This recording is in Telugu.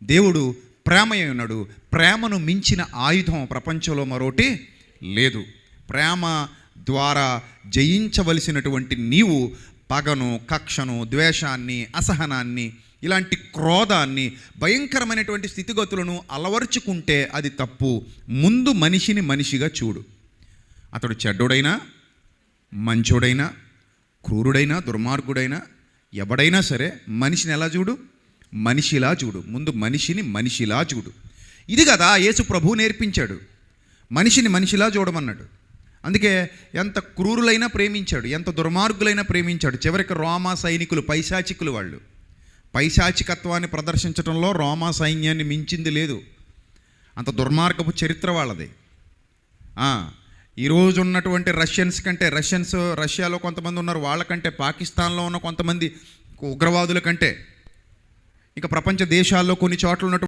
దేవుడు ప్రేమయే ఉన్నాడు. ప్రేమను మించిన ఆయుధం ప్రపంచంలో మరోటి లేదు. ప్రేమ ద్వారా జయించవలసినటువంటి నీవు పగను, కక్షను, ద్వేషాన్ని, అసహనాన్ని, ఇలాంటి క్రోధాన్ని, భయంకరమైనటువంటి స్థితిగతులను అలవర్చుకుంటే అది తప్పు. ముందు మనిషిని మనిషిగా చూడు. అతడు చెడ్డోడైనా, మంచోడైనా, క్రూరుడైనా, దుర్మార్గుడైనా, ఎవడైనా సరే మనిషిని ఎలా చూడు? మనిషిలా చూడు. ముందు మనిషిని మనిషిలా చూడు. ఇది కదా యేసు ప్రభువు నేర్పించాడు. మనిషిని మనిషిలా చూడమన్నాడు. అందుకే ఎంత క్రూరులైనా ప్రేమించాడు, ఎంత దుర్మార్గులైనా ప్రేమించాడు. చివరికి రోమా సైనికులు, పైశాచికులు, వాళ్ళు పైశాచికత్వాన్ని ప్రదర్శించడంలో రోమా సైన్యాన్ని మించింది లేదు. అంత దుర్మార్గపు చరిత్ర వాళ్ళది. ఈరోజు ఉన్నటువంటి రష్యాలో కొంతమంది ఉన్నారు, వాళ్ళకంటే పాకిస్తాన్లో ఉన్న కొంతమంది ఉగ్రవాదుల కంటే, ఇక ప్రపంచ దేశాల్లో కొన్ని చోట్ల ఉన్నటువంటి